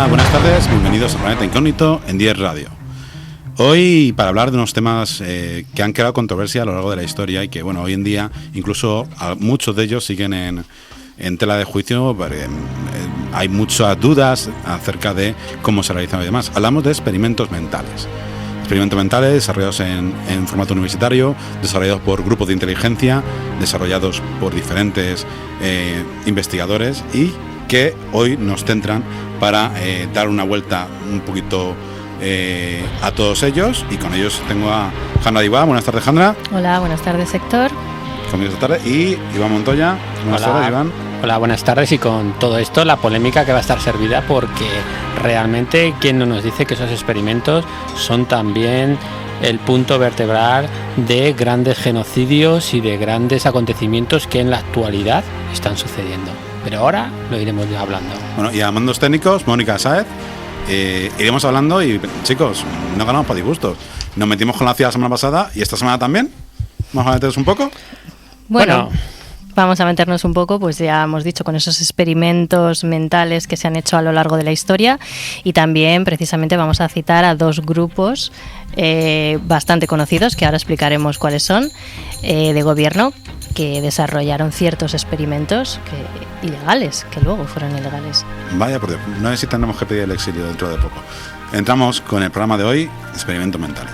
buenas tardes, bienvenidos a Planeta Incógnito en 10 Radio. Hoy para hablar de unos temas que han creado controversia a lo largo de la historia y que, bueno, hoy en día incluso muchos de ellos siguen en tela de juicio, porque hay muchas dudas acerca de cómo se realizan y demás. Hablamos de experimentos mentales. Experimentos mentales desarrollados en formato universitario, desarrollados por grupos de inteligencia, desarrollados por diferentes investigadores y que hoy nos centran para dar una vuelta un poquito a todos ellos, y con ellos tengo a Jandra Dibá. Buenas tardes, Jandra. Hola, buenas tardes, Héctor. Conmigo esta tarde. Y Iván Montoya. Buenas tardes, Iván. Hola, buenas tardes. Y con todo esto, la polémica que va a estar servida, porque realmente ¿quién no nos dice que esos experimentos son también el punto vertebral de grandes genocidios y de grandes acontecimientos que en la actualidad están sucediendo? Pero ahora lo iremos hablando. Bueno, y a mandos técnicos, Mónica Sáez. Iremos hablando y, chicos, no ganamos para disgustos. Nos metimos con la CIA la semana pasada y esta semana también. ¿Vamos a meternos un poco? Bueno, vamos a meternos un poco, pues ya hemos dicho, con esos experimentos mentales que se han hecho a lo largo de la historia, y también precisamente vamos a citar a dos grupos bastante conocidos, que ahora explicaremos cuáles son, de gobierno, que desarrollaron ciertos experimentos ilegales, que luego fueron ilegales. Vaya, por Dios, no sé si tendremos que pedir el exilio dentro de poco. Entramos con el programa de hoy, experimentos mentales.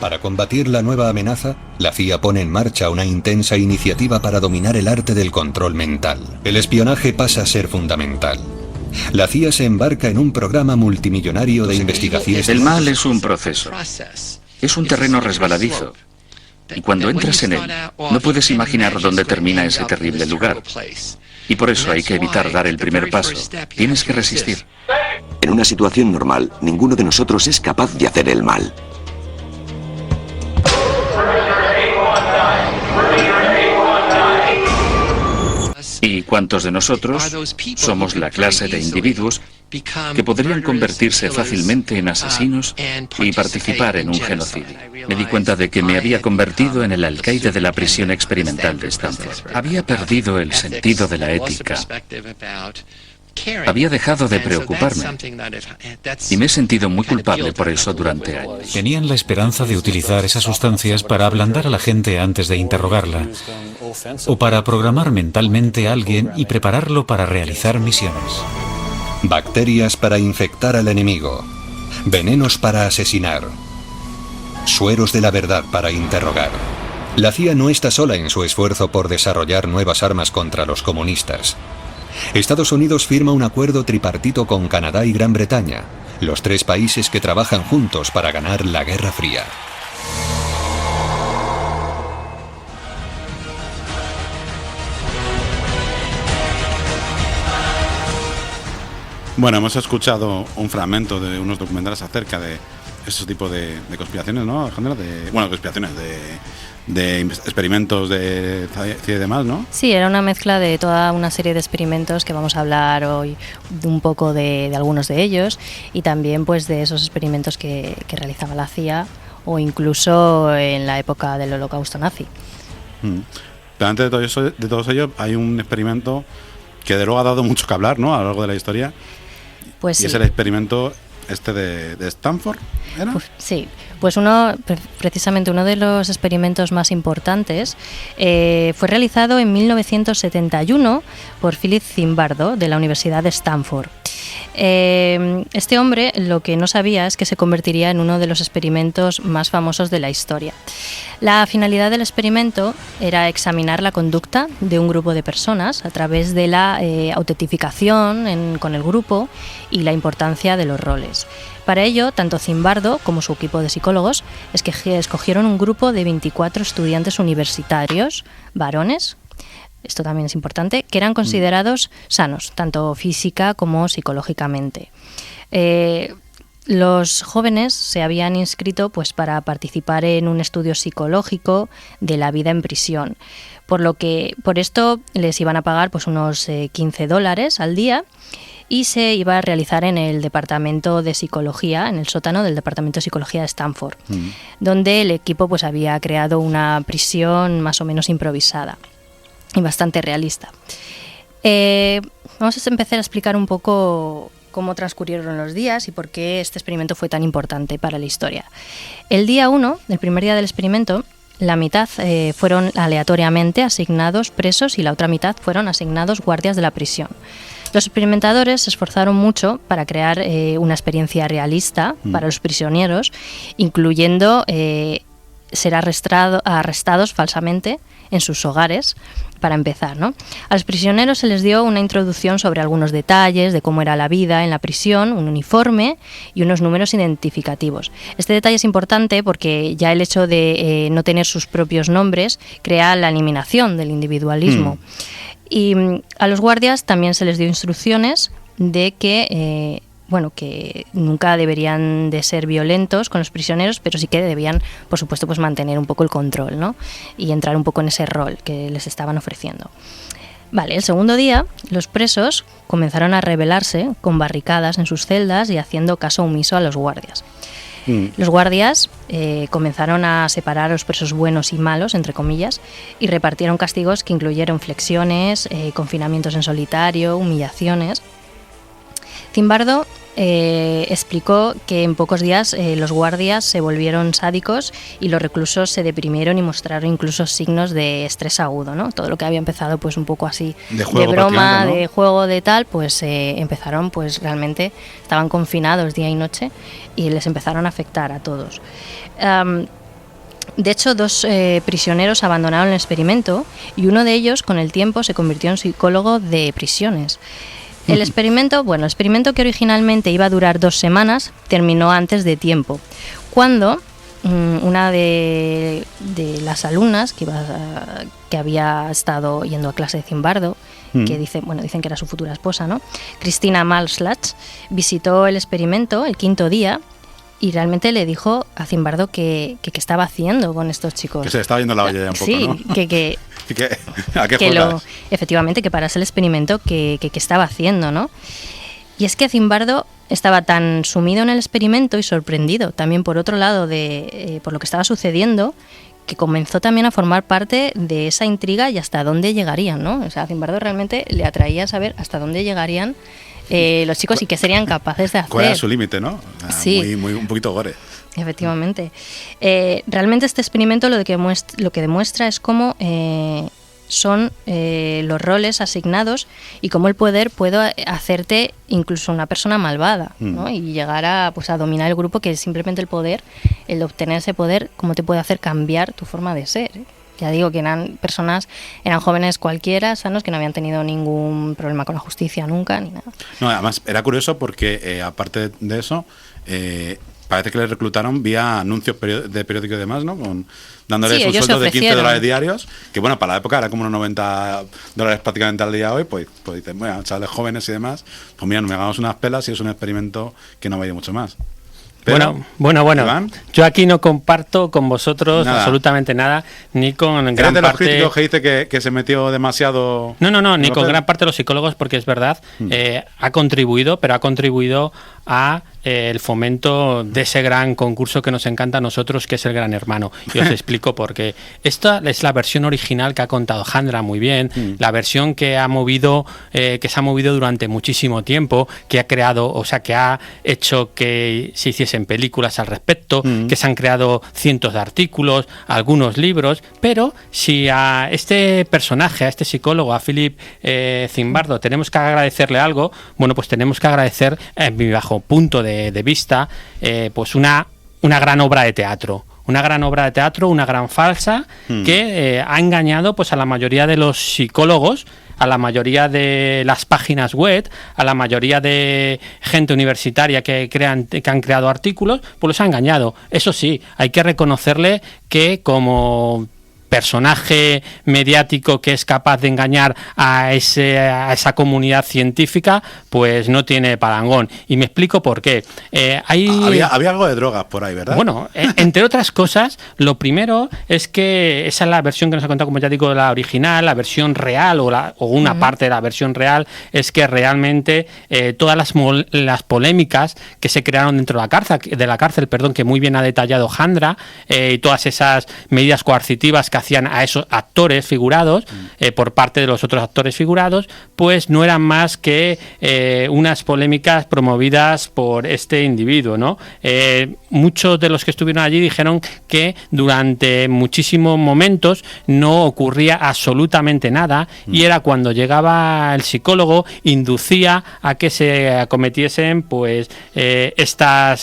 Para combatir la nueva amenaza, la CIA pone en marcha una intensa iniciativa para dominar el arte del control mental. El espionaje pasa a ser fundamental. La CIA se embarca en un programa multimillonario de investigaciones. El mal es un proceso. Es un terreno resbaladizo. Y cuando entras en él, no puedes imaginar dónde termina ese terrible lugar. Y por eso hay que evitar dar el primer paso. Tienes que resistir. En una situación normal, ninguno de nosotros es capaz de hacer el mal. ¿Y cuántos de nosotros somos la clase de individuos que podrían convertirse fácilmente en asesinos y participar en un genocidio? Me di cuenta de que me había convertido en el alcaide de la prisión experimental de Stanford. Había perdido el sentido de la ética. Había dejado de preocuparme y me he sentido muy culpable por eso durante años. Tenían la esperanza de utilizar esas sustancias para ablandar a la gente antes de interrogarla, o para programar mentalmente a alguien y prepararlo para realizar misiones. Bacterias para infectar al enemigo, venenos para asesinar, sueros de la verdad para interrogar. La CIA no está sola en su esfuerzo por desarrollar nuevas armas contra los comunistas. Estados Unidos firma un acuerdo tripartito con Canadá y Gran Bretaña, los tres países que trabajan juntos para ganar la Guerra Fría. Bueno, hemos escuchado un fragmento de unos documentales acerca de esos tipos de conspiraciones, ¿no, Alejandra? Conspiraciones de experimentos de CIA y demás, ¿no? Sí, era una mezcla de toda una serie de experimentos que vamos a hablar hoy, de un poco de algunos de ellos, y también pues de esos experimentos que realizaba la CIA, o incluso en la época del Holocausto nazi. Pero antes de todos ellos hay un experimento que de luego ha dado mucho que hablar, ¿no?, a lo largo de la historia. Pues sí. Es el experimento de Stanford, ¿era? Sí, pues precisamente uno de los experimentos más importantes fue realizado en 1971 por Philip Zimbardo, de la Universidad de Stanford. Este hombre lo que no sabía es que se convertiría en uno de los experimentos más famosos de la historia. La finalidad del experimento era examinar la conducta de un grupo de personas a través de la autentificación con el grupo y la importancia de los roles. Para ello, tanto Zimbardo como su equipo de psicólogos escogieron un grupo de 24 estudiantes universitarios, varones, esto también es importante, que eran considerados sanos, tanto física como psicológicamente. Los jóvenes se habían inscrito pues para participar en un estudio psicológico de la vida en prisión, por esto les iban a pagar pues unos $15 al día, y se iba a realizar en el departamento de psicología, en el sótano del departamento de psicología de Stanford, donde el equipo pues había creado una prisión más o menos improvisada y bastante realista. Vamos a empezar a explicar un poco cómo transcurrieron los días y por qué este experimento fue tan importante para la historia. El día 1, el primer día del experimento, la mitad fueron aleatoriamente asignados presos y la otra mitad fueron asignados guardias de la prisión. Los experimentadores se esforzaron mucho para crear una experiencia realista para los prisioneros, incluyendo ser arrestados falsamente en sus hogares, para empezar, ¿no? A los prisioneros se les dio una introducción sobre algunos detalles de cómo era la vida en la prisión, un uniforme y unos números identificativos. Este detalle es importante porque ya el hecho de no tener sus propios nombres crea la eliminación del individualismo. Y a los guardias también se les dio instrucciones de que que nunca deberían de ser violentos con los prisioneros, pero sí que debían, por supuesto, pues mantener un poco el control, ¿no? Y entrar un poco en ese rol que les estaban ofreciendo. Vale, el segundo día, los presos comenzaron a rebelarse con barricadas en sus celdas y haciendo caso omiso a los guardias. Los guardias comenzaron a separar a los presos buenos y malos, entre comillas, y repartieron castigos que incluyeron flexiones, confinamientos en solitario, humillaciones. Zimbardo explicó que en pocos días los guardias se volvieron sádicos y los reclusos se deprimieron y mostraron incluso signos de estrés agudo, ¿no? Todo lo que había empezado pues un poco así de broma, ¿no? De juego, de tal, pues empezaron, pues realmente estaban confinados día y noche y les empezaron a afectar a todos. De hecho, 2 prisioneros abandonaron el experimento y uno de ellos con el tiempo se convirtió en psicólogo de prisiones. El experimento que originalmente iba a durar 2 semanas terminó antes de tiempo, cuando una de las alumnas que había estado yendo a clase de Zimbardo, que dicen que era su futura esposa, ¿no? Cristina Malslach, visitó el experimento el 5.º día y realmente le dijo a Zimbardo que estaba haciendo con estos chicos. Que se le estaba yendo la olla ya un poco, sí, ¿no? ¿A qué juegas? Efectivamente, que parase el experimento que estaba haciendo, ¿no? Y es que Zimbardo estaba tan sumido en el experimento y sorprendido también por otro lado por lo que estaba sucediendo, que comenzó también a formar parte de esa intriga y hasta dónde llegarían, ¿no? O sea, a Zimbardo realmente le atraía saber hasta dónde llegarían los chicos y qué serían capaces de hacer. ¿Cuál era su límite, no? Sí. Muy un poquito gore. Efectivamente. Realmente este experimento lo que demuestra es cómo son los roles asignados y cómo el poder puede hacerte incluso una persona malvada, ¿no? Y llegar a dominar el grupo, que simplemente el poder, el de obtener ese poder, cómo te puede hacer cambiar tu forma de ser. Ya digo que eran jóvenes cualquiera, sanos, que no habían tenido ningún problema con la justicia nunca, ni nada. No, además era curioso porque aparte de eso, parece que le reclutaron vía anuncios de periódico y demás, ¿no? Dándoles un sueldo de $15 diarios, que bueno, para la época era como unos $90 prácticamente al día hoy, pues dicen, bueno, chavales jóvenes y demás, pues mira, nos hagamos unas pelas y es un experimento que no va a ir mucho más. Pero, bueno. Iván, yo aquí no comparto con vosotros absolutamente nada, ni con gran parte... de los críticos que dice que se metió demasiado... No, ni con gran parte de los psicólogos, porque es verdad, ha contribuido a el fomento de ese gran concurso que nos encanta a nosotros, que es el Gran Hermano. Y os explico por qué. Esta es la versión original que ha contado Jandra muy bien, la versión que se ha movido durante muchísimo tiempo, que ha creado, o sea, que ha hecho que se hiciesen películas al respecto, que se han creado cientos de artículos, algunos libros, pero si a este personaje, a este psicólogo, a Philip Zimbardo, tenemos que agradecerle algo, bueno, pues tenemos que agradecer, en mi bajo punto de vista, pues una gran obra de teatro. Una gran obra de teatro, una gran farsa, que ha engañado pues a la mayoría de los psicólogos, a la mayoría de las páginas web, a la mayoría de gente universitaria que han creado artículos, pues los ha engañado. Eso sí, hay que reconocerle que como personaje mediático que es capaz de engañar a esa comunidad científica, pues no tiene parangón. Y me explico por qué. Había algo de drogas por ahí, ¿verdad? Bueno, entre otras cosas, lo primero es que esa es la versión que nos ha contado, como ya digo, la original, la versión real o una parte de la versión real, es que realmente todas las polémicas que se crearon dentro de la cárcel, que muy bien ha detallado Jandra, y todas esas medidas coercitivas que hacían a esos actores figurados por parte de los otros actores figurados, pues no eran más que unas polémicas promovidas por este individuo, ¿no? Muchos de los que estuvieron allí dijeron que durante muchísimos momentos no ocurría absolutamente nada y era cuando llegaba el psicólogo, inducía a que se acometiesen pues a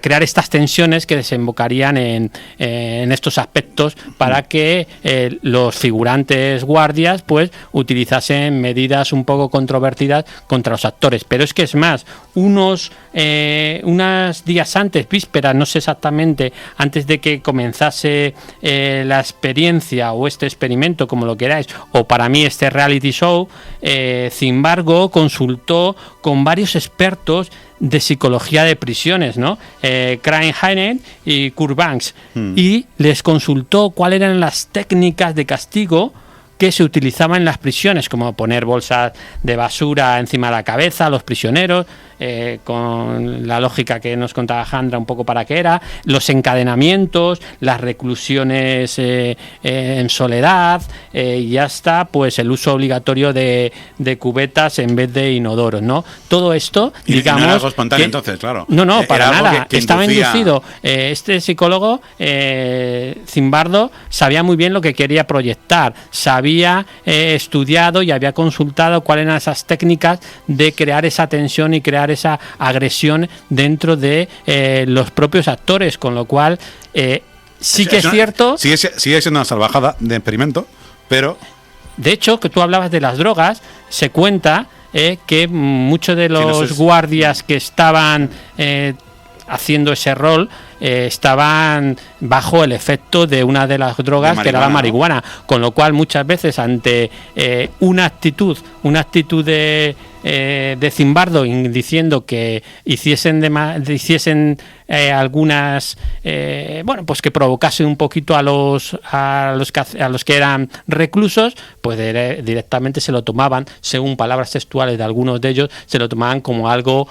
crear estas tensiones que desembocarían en estos aspectos para que los figurantes guardias pues utilizasen medidas un poco controvertidas contra los actores. Pero es que es más, unos días antes, vísperas, no sé exactamente, antes de que comenzase la experiencia o este experimento, como lo queráis, o para mí este reality show, Zimbardo consultó con varios expertos de psicología de prisiones, ¿no? Craig Heinen y Kurt Banks, y les consultó cuáles eran las técnicas de castigo que se utilizaban en las prisiones, como poner bolsas de basura encima de la cabeza a los prisioneros, con la lógica que nos contaba Jandra un poco para qué era, los encadenamientos, las reclusiones en soledad, y hasta pues el uso obligatorio de cubetas en vez de inodoros, ¿no? Todo esto, digamos... Y no era algo espontáneo, entonces, claro. No, para nada. Que estaba inducía... inducido. Este psicólogo, Zimbardo, sabía muy bien lo que quería proyectar, había estudiado y había consultado cuáles eran esas técnicas de crear esa tensión y crear esa agresión dentro de los propios actores, con lo cual sí que es cierto... Sigue siendo una salvajada de experimento, pero... De hecho, que tú hablabas de las drogas, se cuenta que muchos de los guardias que estaban haciendo ese rol estaban bajo el efecto de una de las drogas, que era la marihuana, ¿no? Con lo cual muchas veces ante una actitud de Zimbardo diciendo que hiciesen algunas pues que provocasen un poquito a los que eran reclusos, pues directamente se lo tomaban, según palabras textuales de algunos de ellos, se lo tomaban como algo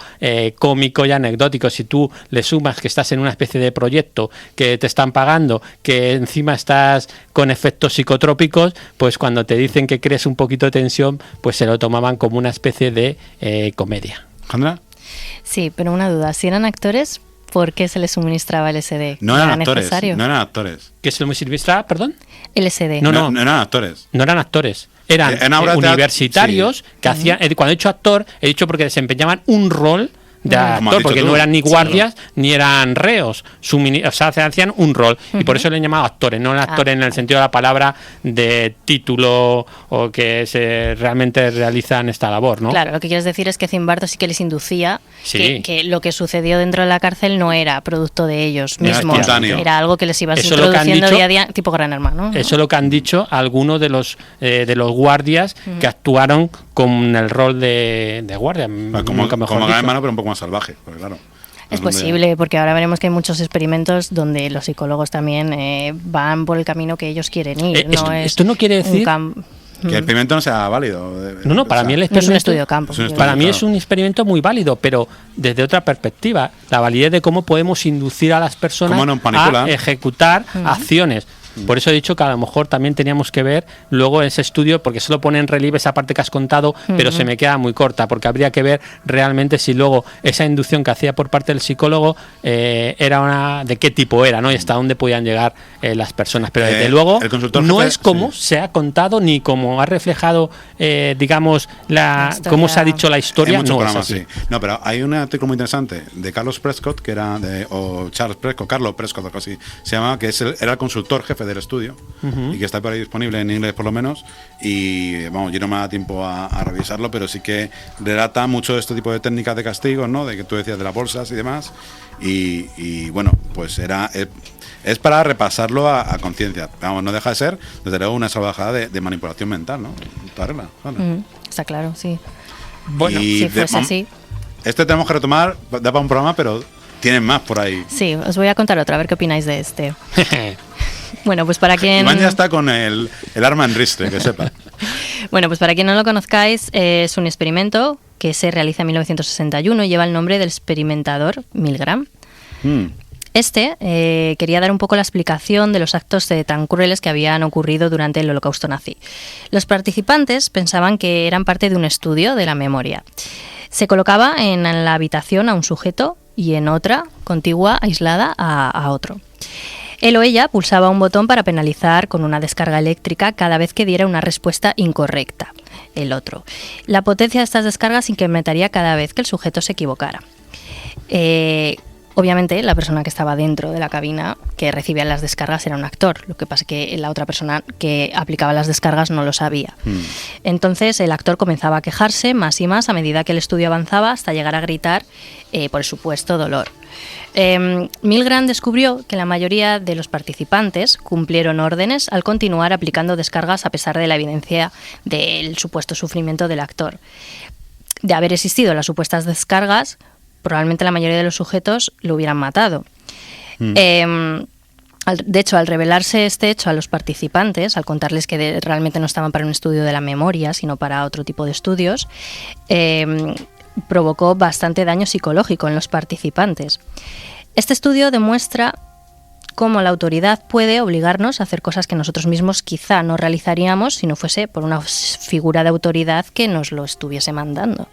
cómico y anecdótico. Si tú le sumas que estás en una especie de proyecto, que te están pagando, que encima estás con efectos psicotrópicos, pues cuando te dicen que crees un poquito de tensión, pues se lo tomaban como una especie de comedia. ¿Jandra? Sí, pero una duda, si eran actores, ¿por qué se les suministraba LSD? No eran actores, no eran actores. ¿Qué se les suministraba, perdón? LSD. No eran actores. No eran actores. Eran universitarios que hacían, cuando he dicho actor, he dicho porque desempeñaban un rol de actor, porque no eran ni guardias ni eran reos, o sea, hacían un rol, y por eso le han llamado actores, no actores en el sentido de la palabra de título o que se realmente realizan esta labor, ¿no? Claro, lo que quieres decir es que Zimbardo sí que les inducía que lo que sucedió dentro de la cárcel no era producto de ellos mismos, era algo que les ibas introduciendo día a día, tipo Gran Hermano, ¿no? Eso es lo que han dicho algunos de los guardias que actuaron con el rol de guardia, como Gran Hermano, pero un poco más salvaje, porque claro. Es posible, porque ahora veremos que hay muchos experimentos donde los psicólogos también van por el camino que ellos quieren ir. Esto no quiere decir que el experimento no sea válido. No, para mí el experimento no es un estudio de campo. Para mí es un experimento muy válido, pero desde otra perspectiva, la validez de cómo podemos inducir a las personas a ejecutar acciones. Por eso he dicho que a lo mejor también teníamos que ver luego ese estudio, porque solo pone en relieve esa parte que has contado, pero se me queda muy corta, porque habría que ver realmente si luego esa inducción que hacía por parte del psicólogo era de qué tipo era, ¿no? Y hasta dónde podían llegar las personas. Pero desde luego no es como se ha contado ni como ha reflejado, digamos, cómo se ha dicho la historia. No, es así. No, pero hay un artículo muy interesante de Carlos Prescott, que era Carlos Prescott, algo así se llama, que era el consultor jefe del estudio y que está por ahí disponible en inglés por lo menos, y vamos, yo no me da tiempo a revisarlo, pero sí que relata mucho de este tipo de técnicas de castigos, ¿no? De que tú decías de las bolsas y demás, y bueno, pues es para repasarlo a conciencia. Vamos, no deja de ser, desde luego, una salvajada de manipulación mental, ¿no? Toda regla. Vale. Está claro, sí. Bueno, si fuese así. Este tenemos que retomar, da para un programa, pero tienen más por ahí. Sí, os voy a contar otra, a ver qué opináis de este. Bueno, pues para quien... Iván ya está con el arma en ristre, que sepa. Bueno, pues para quien no lo conozcáis, es un experimento que se realiza en 1961 y lleva el nombre del experimentador Milgram. Quería dar un poco la explicación de los actos tan crueles que habían ocurrido durante el Holocausto nazi. Los participantes pensaban que eran parte de un estudio de la memoria. Se colocaba en la habitación a un sujeto y en otra, contigua, aislada a otro. Él o ella pulsaba un botón para penalizar con una descarga eléctrica cada vez que diera una respuesta incorrecta. El otro. La potencia de estas descargas incrementaría cada vez que el sujeto se equivocara. Obviamente, la persona que estaba dentro de la cabina que recibía las descargas era un actor. Lo que pasa es que la otra persona que aplicaba las descargas no lo sabía. Entonces, el actor comenzaba a quejarse más y más a medida que el estudio avanzaba, hasta llegar a gritar, por supuesto, dolor. Milgram descubrió que la mayoría de los participantes cumplieron órdenes al continuar aplicando descargas a pesar de la evidencia del supuesto sufrimiento del actor. De haber existido las supuestas descargas, probablemente la mayoría de los sujetos lo hubieran matado. De hecho, al revelarse este hecho a los participantes, al contarles que realmente no estaban para un estudio de la memoria, sino para otro tipo de estudios, provocó bastante daño psicológico en los participantes. Este estudio demuestra cómo la autoridad puede obligarnos a hacer cosas que nosotros mismos quizá no realizaríamos si no fuese por una figura de autoridad que nos lo estuviese mandando.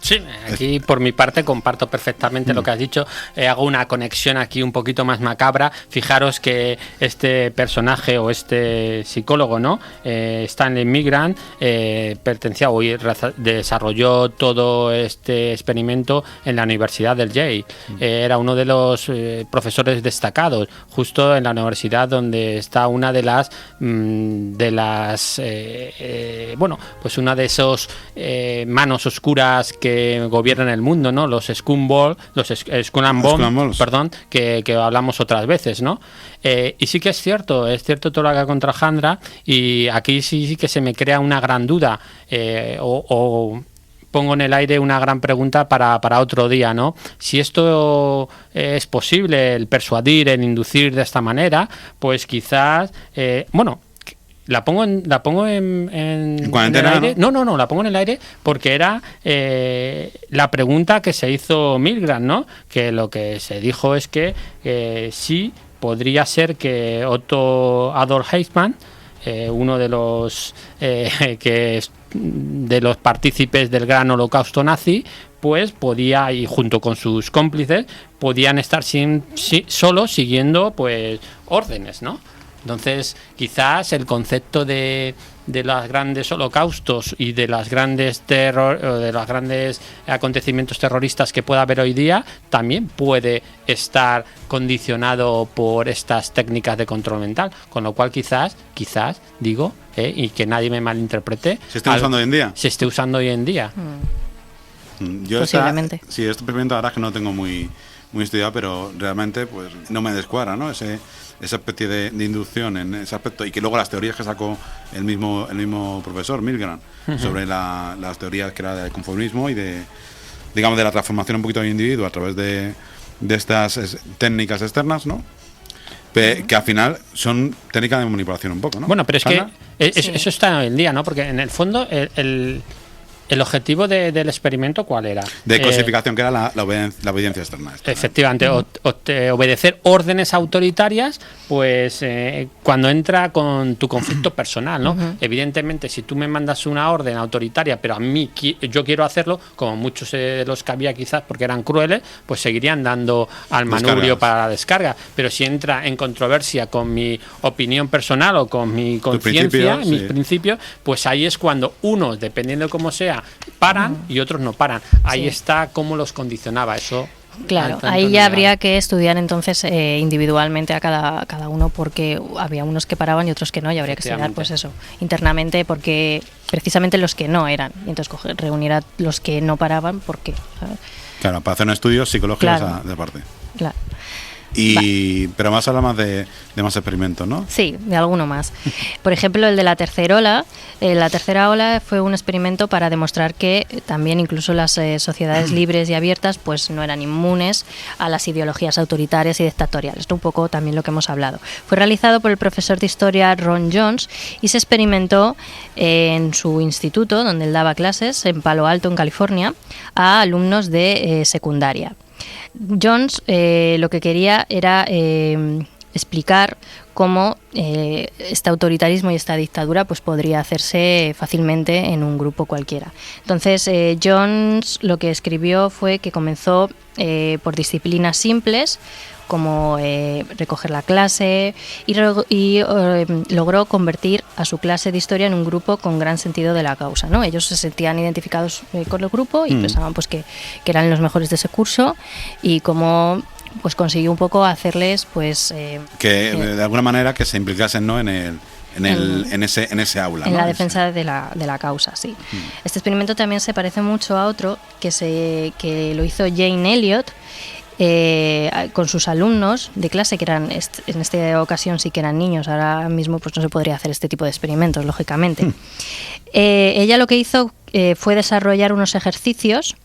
Sí, aquí por mi parte comparto perfectamente lo que has dicho. Hago una conexión aquí un poquito más macabra. Fijaros que este personaje o este psicólogo, ¿no? Stanley Milgram, pertenecía o desarrolló todo este experimento en la Universidad del Yale. Era uno de los profesores destacados, justo en la universidad donde está una de las bueno, pues una de esos manos oscuras que gobiernan el mundo, ¿no? Los Skull and Bones, perdón, que hablamos otras veces, ¿no? Y sí que es cierto todo lo que ha contra Alejandra, y aquí sí que se me crea una gran duda, o pongo en el aire una gran pregunta para otro día, ¿no? Si esto es posible, el persuadir, el inducir de esta manera, pues quizás, bueno, la pongo en cuarentena, el aire. No, la pongo en el aire porque era la pregunta que se hizo Milgram, ¿no? Que lo que se dijo es que sí podría ser que Otto Adolf Eichmann, uno de los de los partícipes del gran holocausto nazi, pues podía, y junto con sus cómplices, podían estar solo siguiendo pues órdenes, ¿no? Entonces, quizás el concepto de los grandes holocaustos y de los grandes acontecimientos terroristas que pueda haber hoy día también puede estar condicionado por estas técnicas de control mental, con lo cual quizás digo, y que nadie me malinterprete, ¿se esté usando hoy en día? Se esté usando hoy en día. Yo posiblemente. Sí, este experimento ahora es que no tengo muy estudiado, pero realmente pues no me descuadra, ¿no? Esa especie de inducción en ese aspecto, y que luego las teorías que sacó el mismo profesor Milgram sobre las teorías que era del conformismo y de la transformación un poquito del individuo a través de estas técnicas externas, ¿no? Que al final son técnicas de manipulación un poco, ¿no? Bueno, pero es que eso está hoy en día, ¿no? Porque en el fondo el objetivo del experimento, ¿cuál era? De cosificación, que era la obediencia externa. Efectivamente, obedecer órdenes autoritarias, pues cuando entra con tu conflicto personal, ¿no? Evidentemente, si tú me mandas una orden autoritaria, pero a mí yo quiero hacerlo, como muchos de los que había quizás porque eran crueles, pues seguirían dando al manubrio para la descarga. Pero si entra en controversia con mi opinión personal o con mi conciencia, mis principios, pues ahí es cuando unos, dependiendo de cómo sea, paran y otros no paran. Ahí está cómo los condicionaba eso. Claro, ahí ya habría que estudiar entonces individualmente a cada uno, porque había unos que paraban y otros que no, y habría que estudiar pues eso internamente, porque precisamente los que no eran, y entonces reunir a los que no paraban, porque ¿sabes? Claro, para hacer un estudio psicológico de aparte. Claro. Pero más habla más de más experimentos, ¿no? Sí, de alguno más. Por ejemplo, el de la tercera ola. La tercera ola fue un experimento para demostrar que también incluso las sociedades libres y abiertas pues no eran inmunes a las ideologías autoritarias y dictatoriales. Esto un poco también lo que hemos hablado. Fue realizado por el profesor de historia Ron Jones y se experimentó en su instituto, donde él daba clases, en Palo Alto, en California, a alumnos de secundaria. Jones lo que quería era explicar cómo este autoritarismo y esta dictadura pues podría hacerse fácilmente en un grupo cualquiera. Entonces Jones lo que escribió fue que comenzó por disciplinas simples, como recoger la clase, y logró convertir a su clase de historia en un grupo con gran sentido de la causa, ¿no? Ellos se sentían identificados con el grupo y pensaban pues que eran los mejores de ese curso, y como pues consiguió un poco hacerles pues de alguna manera que se implicasen, ¿no? en ese aula, en ¿no? la defensa de la causa, sí. Este experimento también se parece mucho a otro que lo hizo Jane Elliott con sus alumnos de clase, que eran en esta ocasión sí que eran niños. Ahora mismo pues no se podría hacer este tipo de experimentos, lógicamente. Ella lo que hizo fue desarrollar unos ejercicios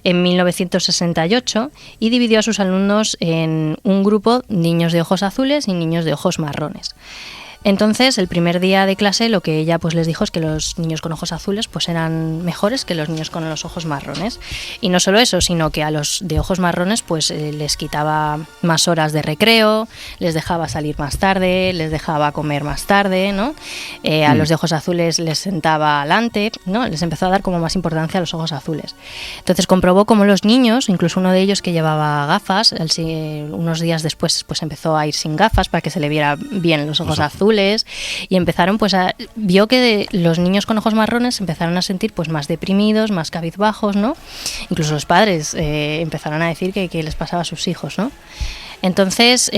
en 1968 y dividió a sus alumnos en un grupo, niños de ojos azules y niños de ojos marrones. Entonces, el primer día de clase lo que ella pues les dijo es que los niños con ojos azules pues eran mejores que los niños con los ojos marrones. Y no solo eso, sino que a los de ojos marrones pues les quitaba más horas de recreo, les dejaba salir más tarde, les dejaba comer más tarde, ¿no? A los de ojos azules les sentaba adelante, ¿no? Les empezó a dar como más importancia a los ojos azules. Entonces comprobó cómo los niños, incluso uno de ellos que llevaba gafas, unos días después pues empezó a ir sin gafas para que se le viera bien los ojos azules. Y empezaron pues vio que los niños con ojos marrones empezaron a sentir pues más deprimidos, más cabizbajos, ¿no? Incluso los padres empezaron a decir que les pasaba a sus hijos, ¿no? Entonces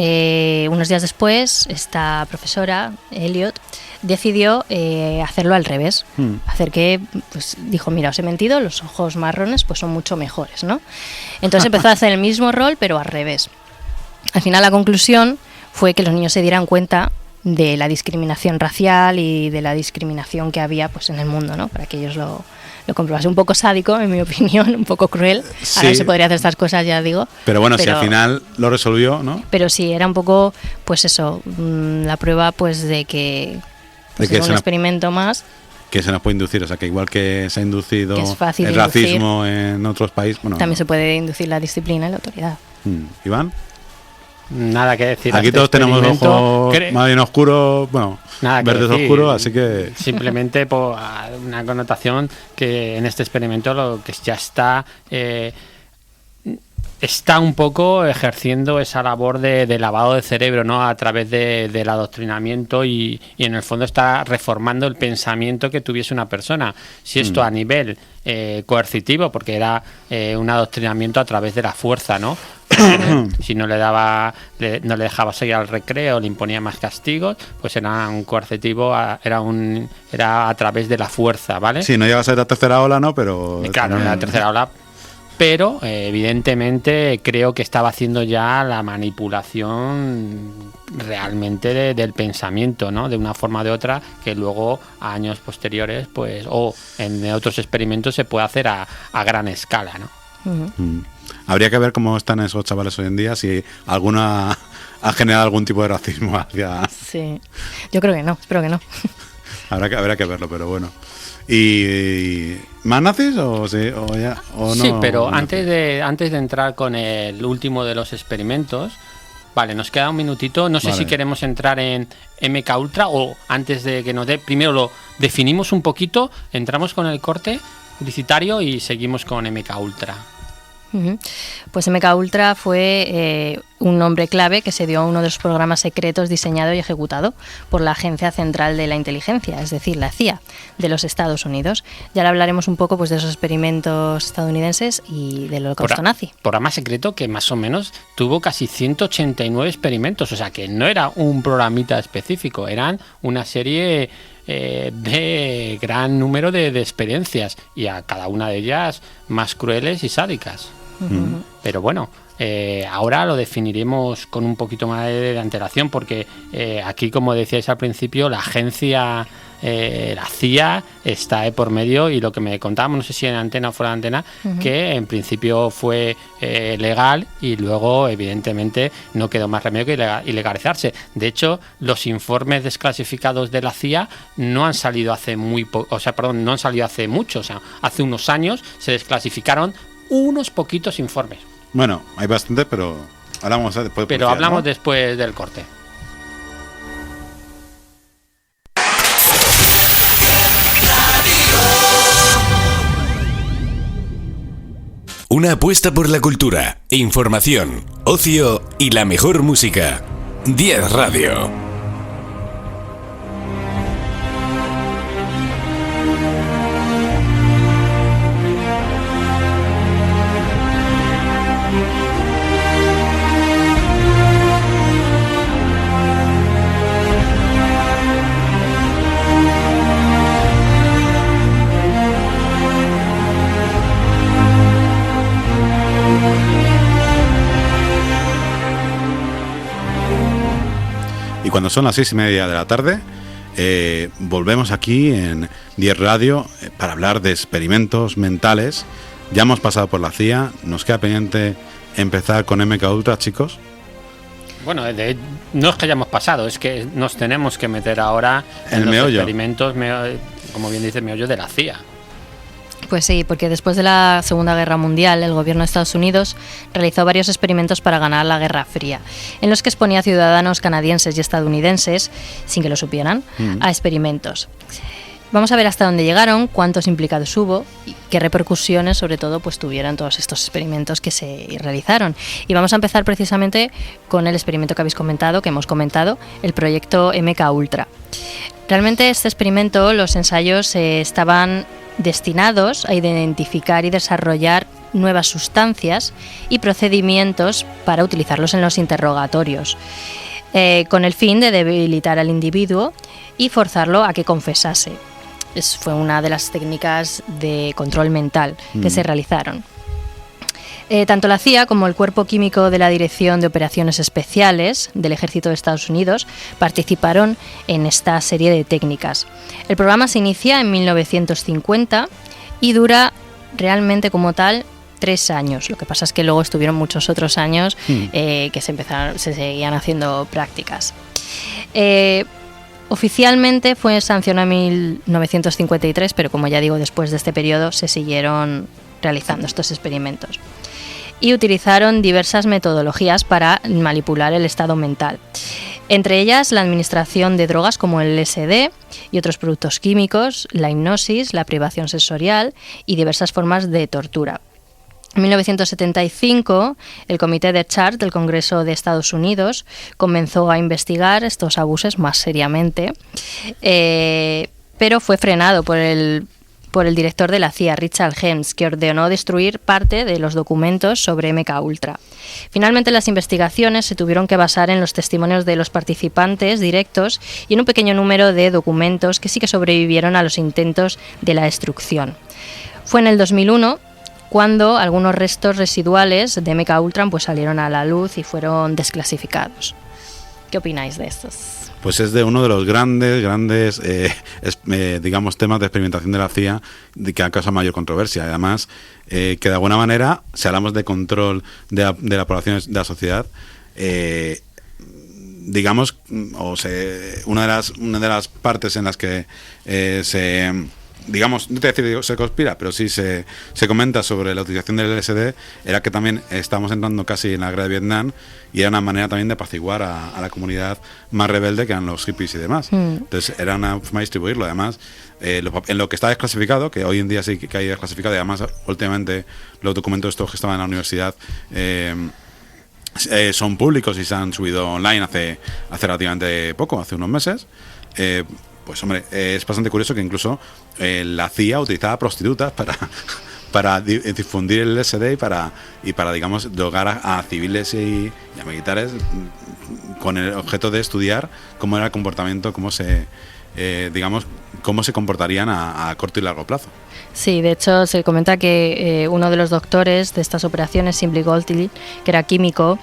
unos días después esta profesora Elliott decidió hacerlo al revés, hacer que, pues dijo, mira, os he mentido, los ojos marrones pues son mucho mejores, ¿no? Entonces empezó a hacer el mismo rol pero al revés. Al final la conclusión fue que los niños se dieran cuenta de la discriminación racial y de la discriminación que había pues en el mundo, ¿no? Para que ellos lo comprobasen. Un poco sádico, en mi opinión, un poco cruel. Sí. Ahora no se podría hacer estas cosas, ya digo. Pero bueno, si al final lo resolvió, ¿no? Pero sí, era un poco, pues eso, la prueba pues de que es un experimento más. Que se nos puede inducir, o sea, que igual que se ha inducido el racismo en otros países, bueno, también se puede inducir la disciplina y la autoridad. Iván. Nada que decir. Aquí todos tenemos ojos más bien oscuros, bueno, verdes oscuros, así que... Simplemente por una connotación que en este experimento lo que ya está un poco ejerciendo esa labor de lavado de cerebro, ¿no? A través del adoctrinamiento y en el fondo está reformando el pensamiento que tuviese una persona. Si esto a nivel coercitivo, porque era un adoctrinamiento a través de la fuerza, ¿no? Si no le dejaba seguir al recreo, le imponía más castigos, pues era un coercitivo, era a través de la fuerza, ¿vale? Sí, no llega a ser la tercera ola, ¿no? Pero claro, la tercera ola. Pero evidentemente creo que estaba haciendo ya la manipulación realmente del pensamiento, ¿no? De una forma o de otra, que luego a años posteriores, pues, o en otros experimentos se puede hacer a gran escala, ¿no? Habría que ver cómo están esos chavales hoy en día, si alguna ha generado algún tipo de racismo hacia... Sí, yo creo que no, espero que no. Habrá que verlo, pero bueno. ¿Y más nazis o no? Sí, pero antes de entrar con el último de los experimentos, vale, nos queda un minutito. No sé si queremos entrar en MK Ultra o antes de que nos dé, primero lo definimos un poquito, entramos con el corte publicitario y seguimos con MK Ultra. Pues MK Ultra fue un nombre clave que se dio a uno de los programas secretos diseñado y ejecutado por la Agencia Central de la Inteligencia, es decir, la CIA, de los Estados Unidos. Ya ahora hablaremos un poco pues, de esos experimentos estadounidenses y del holocausto nazi. Programa secreto que más o menos tuvo casi 189 experimentos, o sea que no era un programita específico, eran una serie de gran número de experiencias, y a cada una de ellas más crueles y sádicas. Pero bueno, ahora lo definiremos con un poquito más de antelación, porque aquí, como decíais al principio, la agencia, la CIA, está por medio, y lo que me contábamos, no sé si en antena o fuera de antena, que en principio fue legal, y luego evidentemente no quedó más remedio que ilegalizarse. De hecho, los informes desclasificados de la CIA no han salido hace no han salido hace mucho, o sea, hace unos años se desclasificaron unos poquitos informes. Bueno, hay bastante, pero hablamos después. Pero hablamos después del corte. Una apuesta por la cultura, información, ocio y la mejor música. 10 Radio. Cuando son las 6:30 de la tarde, volvemos aquí en 10 Radio para hablar de experimentos mentales. Ya hemos pasado por la CIA, nos queda pendiente empezar con MK Ultra, chicos. Bueno, no es que hayamos pasado, es que nos tenemos que meter ahora en los experimentos, como bien dice, meollo de la CIA. Pues sí, porque después de la Segunda Guerra Mundial, el gobierno de Estados Unidos realizó varios experimentos para ganar la Guerra Fría, en los que exponía a ciudadanos canadienses y estadounidenses, sin que lo supieran, a experimentos. Vamos a ver hasta dónde llegaron, cuántos implicados hubo y qué repercusiones, sobre todo, pues tuvieron todos estos experimentos que se realizaron. Y vamos a empezar precisamente con el experimento que hemos comentado, el proyecto MK Ultra. Realmente este experimento, los ensayos estaban destinados a identificar y desarrollar nuevas sustancias y procedimientos para utilizarlos en los interrogatorios, con el fin de debilitar al individuo y forzarlo a que confesase. Fue una de las técnicas de control mental que se realizaron. Tanto la CIA como el Cuerpo Químico de la Dirección de Operaciones Especiales del Ejército de Estados Unidos participaron en esta serie de técnicas. El programa se inicia en 1950 y dura realmente como tal 3 años. Lo que pasa es que luego estuvieron muchos otros años que se seguían haciendo prácticas. Oficialmente fue sancionado en 1953, pero como ya digo, después de este periodo se siguieron realizando estos experimentos. Y utilizaron diversas metodologías para manipular el estado mental. Entre ellas la administración de drogas como el LSD y otros productos químicos, la hipnosis, la privación sensorial y diversas formas de tortura. En 1975, el Comité de Chart del Congreso de Estados Unidos comenzó a investigar estos abusos más seriamente, pero fue frenado por el director de la CIA, Richard Helms, que ordenó destruir parte de los documentos sobre MK Ultra. Finalmente, las investigaciones se tuvieron que basar en los testimonios de los participantes directos y en un pequeño número de documentos que sí que sobrevivieron a los intentos de la destrucción. Fue en el 2001 cuando algunos restos residuales de MK Ultra pues salieron a la luz y fueron desclasificados. ¿Qué opináis de estos? Pues es de uno de los grandes digamos, temas de experimentación de la CIA que han causado mayor controversia. Además, que de alguna manera, si hablamos de control de la población, de la sociedad, digamos, una de las partes en las que digamos, no te voy a decir que se conspira, pero sí se comenta sobre la utilización del LSD, era que también estábamos entrando casi en la guerra de Vietnam y era una manera también de apaciguar a la comunidad más rebelde que eran los hippies y demás. Entonces era una forma de distribuirlo. Además, en lo que está desclasificado, que hoy en día sí que hay desclasificado, y además últimamente los documentos estos que estaban en la universidad son públicos y se han subido online hace relativamente poco, hace unos meses. Pues hombre, es bastante curioso que incluso la CIA utilizaba prostitutas para difundir el LSD y para digamos, drogar a civiles y a militares con el objeto de estudiar cómo era el comportamiento, cómo se comportarían a corto y largo plazo. Sí, de hecho se comenta que uno de los doctores de estas operaciones, Simply Goldie, que era químico,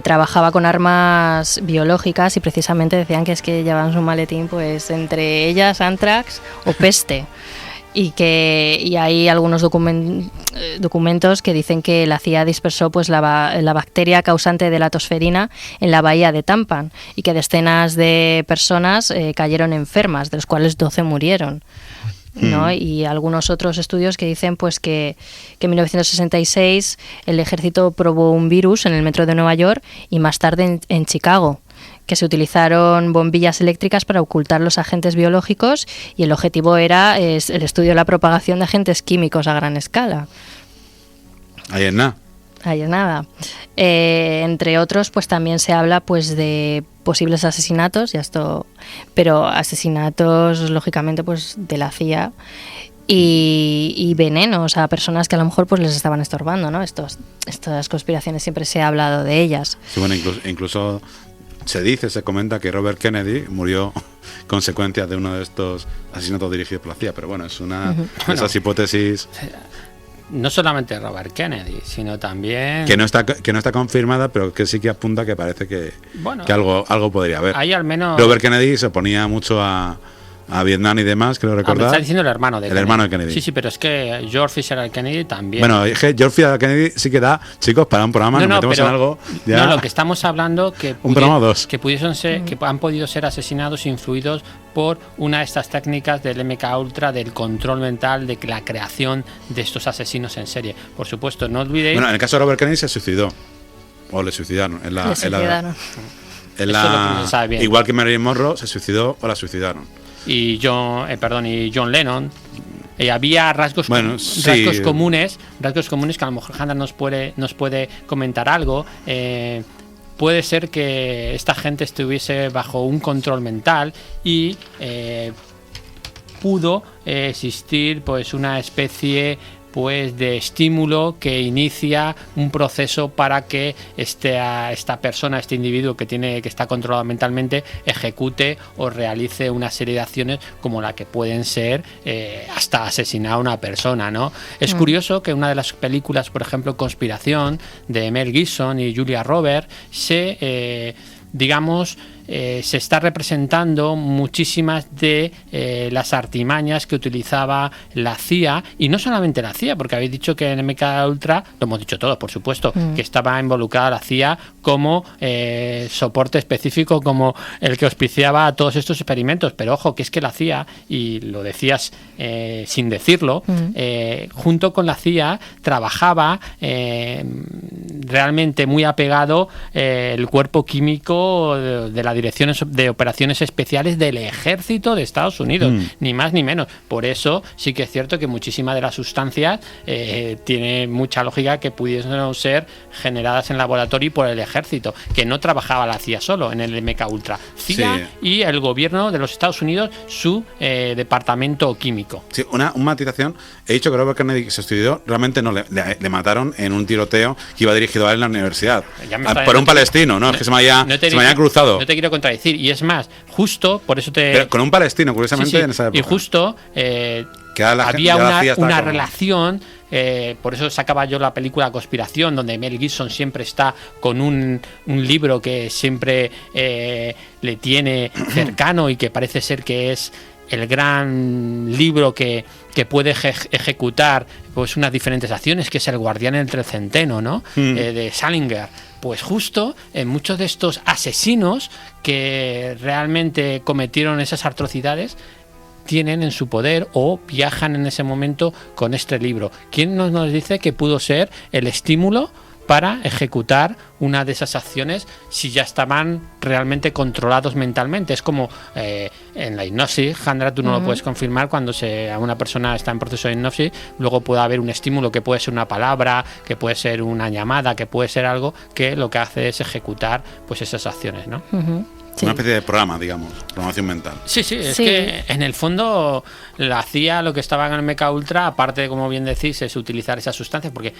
trabajaba con armas biológicas y precisamente decían que es que llevaban su maletín, pues entre ellas anthrax o peste. Y hay algunos documentos que dicen que la CIA dispersó pues la bacteria causante de la tosferina en la bahía de Tampa y que decenas de personas cayeron enfermas, de los cuales 12 murieron. ¿No? Y algunos otros estudios que dicen pues que en 1966 el ejército probó un virus en el metro de Nueva York y más tarde en Chicago, que se utilizaron bombillas eléctricas para ocultar los agentes biológicos y el objetivo era el estudio de la propagación de agentes químicos a gran escala. Ahí es nada. Ahí es nada. Entre otros, pues también se habla pues de posibles asesinatos, pero asesinatos lógicamente pues de la CIA y venenos a personas que a lo mejor pues les estaban estorbando, ¿no? Estas conspiraciones siempre se ha hablado de ellas. Sí, bueno, incluso se comenta que Robert Kennedy murió consecuencia de uno de estos asesinatos dirigidos por la CIA, pero bueno, es una de esas hipótesis. No solamente Robert Kennedy, sino también... Que no está confirmada, pero que sí que apunta que parece que algo podría haber. Hay al menos... Robert Kennedy se oponía mucho a Vietnam y demás, creo recordar. Me está diciendo el hermano de Kennedy. El hermano de Kennedy. Sí, pero es que George Fitzgerald Kennedy también. Bueno, George Fitzgerald Kennedy sí que da, chicos, para un programa, nos metemos en algo. Ya. No, lo que estamos hablando que un programa o dos. Que pudiesen ser, que han podido ser asesinados influidos por una de estas técnicas del MK Ultra, del control mental, de la creación de estos asesinos en serie. Por supuesto, no olvidéis. Bueno, en el caso de Robert Kennedy se suicidó. O le suicidaron. Igual que Marilyn Monroe se suicidó o la suicidaron. Y John Lennon. Había rasgos comunes que a lo mejor Hannah nos puede comentar algo. Puede ser que esta gente estuviese bajo un control mental y pudo existir pues una especie pues de estímulo que inicia un proceso para que esta persona, este individuo que está controlado mentalmente, ejecute o realice una serie de acciones como la que pueden ser hasta asesinar a una persona, ¿no? Es curioso que una de las películas, por ejemplo, Conspiración, de Mel Gibson y Julia Roberts, se está representando muchísimas de las artimañas que utilizaba la CIA, y no solamente la CIA, porque habéis dicho que en MK Ultra, lo hemos dicho todos, por supuesto, que estaba involucrada la CIA como soporte específico, como el que auspiciaba a todos estos experimentos. Pero ojo, que es que la CIA, y lo decías sin decirlo, junto con la CIA trabajaba realmente muy apegado el cuerpo químico de la Dirección de Operaciones Especiales del Ejército de Estados Unidos, ni más ni menos. Por eso sí que es cierto que muchísimas de las sustancias tiene mucha lógica que pudiesen ser generadas en laboratorio por el ejército, que no trabajaba la CIA solo en el MK Ultra. CIA y el gobierno de los Estados Unidos, su departamento químico. Sí, una matización. He dicho que Robert Kennedy se estudió, realmente no, le mataron en un tiroteo que iba dirigido a él en la universidad. Por un palestino, ¿no? Es que se me había cruzado. No te quiero contradecir, y es más, justo por eso Pero con un palestino, curiosamente, en esa época. Y justo había una relación, por eso sacaba yo la película Conspiración, donde Mel Gibson siempre está con un libro que siempre le tiene cercano y que parece ser que es el gran libro que puede ejecutar pues unas diferentes acciones, que es El guardián entre el centeno, ¿no? De Salinger. Pues justo en muchos de estos asesinos que realmente cometieron esas atrocidades tienen en su poder o viajan en ese momento con este libro. ¿Quién nos dice que pudo ser el estímulo para ejecutar una de esas acciones si ya estaban realmente controlados mentalmente. Es como en la hipnosis, Jandra, tú no lo puedes confirmar, cuando a una persona está en proceso de hipnosis, luego puede haber un estímulo que puede ser una palabra, que puede ser una llamada, que puede ser algo que lo que hace es ejecutar pues esas acciones, ¿no? Sí. Una especie de programa, digamos, programación mental. Sí, es que en el fondo la CIA, lo que estaba en el MK Ultra, aparte de, como bien decís, es utilizar esas sustancias, porque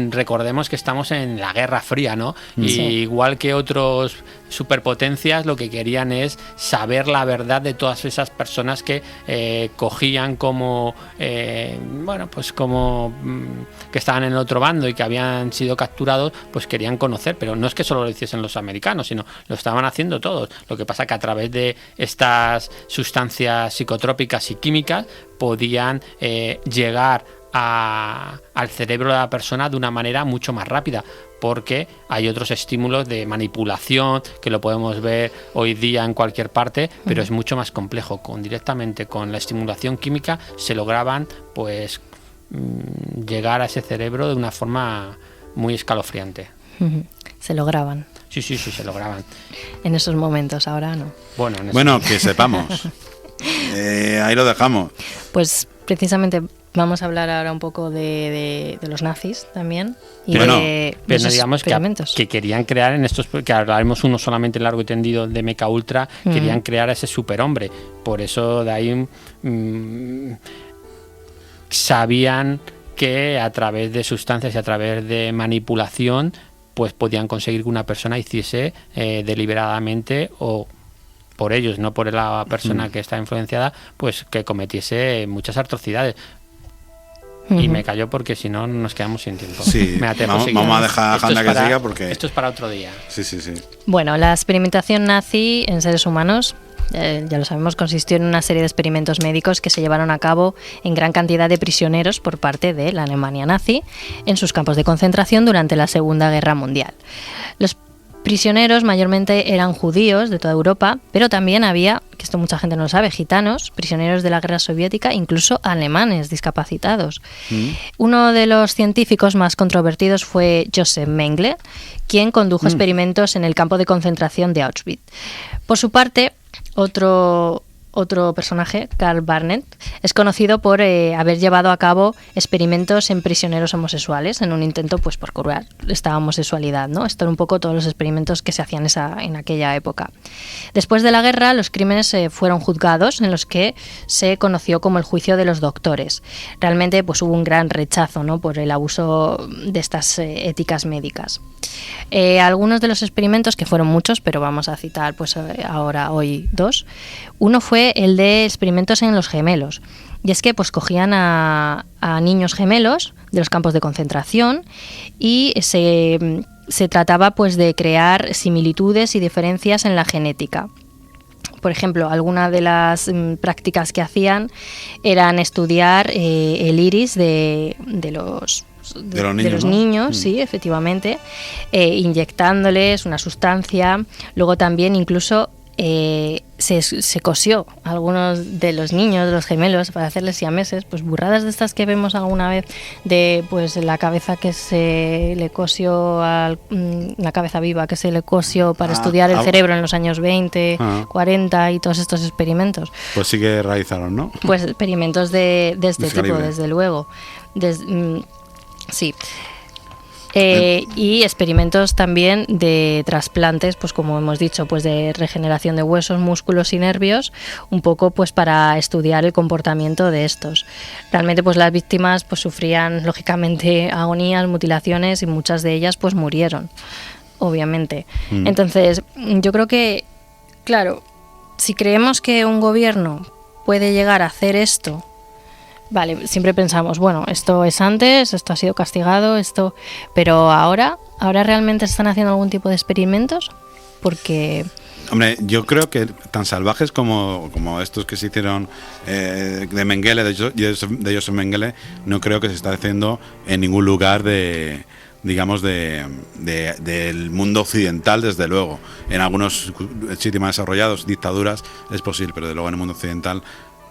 recordemos que estamos en la Guerra Fría, ¿no? Y igual que otros superpotencias, lo que querían es saber la verdad de todas esas personas que cogían como como que estaban en el otro bando y que habían sido capturados, pues querían conocer, pero no es que solo lo hiciesen los americanos, sino lo estaban haciendo todos. Lo que pasa que a través de estas sustancias psicotrópicas y químicas podían llegar al cerebro de la persona de una manera mucho más rápida, porque hay otros estímulos de manipulación que lo podemos ver hoy día en cualquier parte, pero es mucho más complejo. Directamente con la estimulación química se lograban pues llegar a ese cerebro de una forma muy escalofriante. Se lograban. Sí, se lograban. En esos momentos, ahora no. Bueno, que sepamos. Ahí lo dejamos. Pues precisamente vamos a hablar ahora un poco de los nazis también. Y pero de digamos que querían crear en estos, que hablaremos uno solamente largo y tendido de MK Ultra, querían crear a ese superhombre. Por eso de ahí sabían que a través de sustancias y a través de manipulación pues podían conseguir que una persona hiciese deliberadamente, o por ellos, no por la persona que está influenciada, pues que cometiese muchas atrocidades. Y me callo porque si no nos quedamos sin tiempo. Sí, vamos a dejar a Jandra que siga porque... Esto es para otro día. Sí. Bueno, la experimentación nazi en seres humanos, ya lo sabemos, consistió en una serie de experimentos médicos que se llevaron a cabo en gran cantidad de prisioneros por parte de la Alemania nazi en sus campos de concentración durante la Segunda Guerra Mundial. Los prisioneros mayormente eran judíos de toda Europa, pero también había, que esto mucha gente no lo sabe, gitanos, prisioneros de la guerra soviética, incluso alemanes discapacitados. Uno de los científicos más controvertidos fue Joseph Mengele, quien condujo experimentos en el campo de concentración de Auschwitz. Por su parte, otro personaje, Karl Barnet, es conocido por haber llevado a cabo experimentos en prisioneros homosexuales en un intento pues por curar esta homosexualidad, ¿no? Esto era un poco todos los experimentos que se hacían en aquella época. Después de la guerra, los crímenes fueron juzgados, en los que se conoció como el juicio de los doctores. Realmente pues hubo un gran rechazo, ¿no?, por el abuso de estas éticas médicas. Algunos de los experimentos, que fueron muchos, pero vamos a citar pues hoy dos. Uno fue el de experimentos en los gemelos. Y es que pues cogían a niños gemelos de los campos de concentración y se trataba pues de crear similitudes y diferencias en la genética. Por ejemplo, algunas de las prácticas que hacían eran estudiar el iris de los niños, ¿no? Sí, efectivamente, inyectándoles una sustancia. Luego también incluso se cosió a algunos de los niños, de los gemelos, para hacerles siameses, pues burradas de estas que vemos alguna vez, de pues la cabeza que se le cosió, la cabeza viva que se le cosió para estudiar el cerebro en los años 20, 40 y todos estos experimentos. Pues sí que realizaron, ¿no? Pues experimentos de este tipo, calibre. Desde luego. Sí. Y experimentos también de trasplantes, pues como hemos dicho, pues de regeneración de huesos, músculos y nervios, un poco pues para estudiar el comportamiento de estos. Realmente pues las víctimas pues sufrían lógicamente agonías, mutilaciones, y muchas de ellas pues murieron, obviamente. Entonces yo creo que, claro, si creemos que un gobierno puede llegar a hacer esto, vale, siempre pensamos, bueno, esto es antes, esto ha sido castigado, pero ahora realmente se están haciendo algún tipo de experimentos, porque... Hombre, yo creo que tan salvajes como estos que se hicieron de Mengele, de Joseph Mengele, no creo que se está haciendo en ningún lugar del mundo occidental, desde luego. En algunos sitios más desarrollados, dictaduras, es posible, pero desde luego en el mundo occidental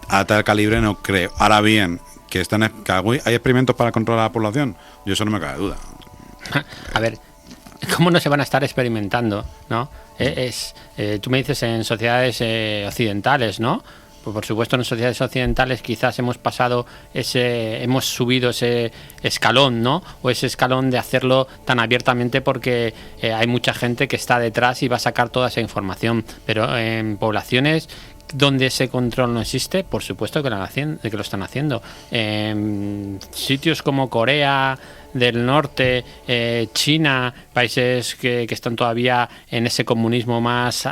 a tal calibre no creo. Ahora bien, que hay experimentos para controlar a la población, yo eso no me cabe duda. A ver, ¿cómo no se van a estar experimentando, no? Tú me dices en sociedades occidentales, ¿no? Pues por supuesto en sociedades occidentales quizás hemos subido ese escalón, ¿no? O ese escalón de hacerlo tan abiertamente porque hay mucha gente que está detrás y va a sacar toda esa información. Pero en poblaciones donde ese control no existe, por supuesto que lo están haciendo. En sitios como Corea del Norte, China, países que están todavía en ese comunismo más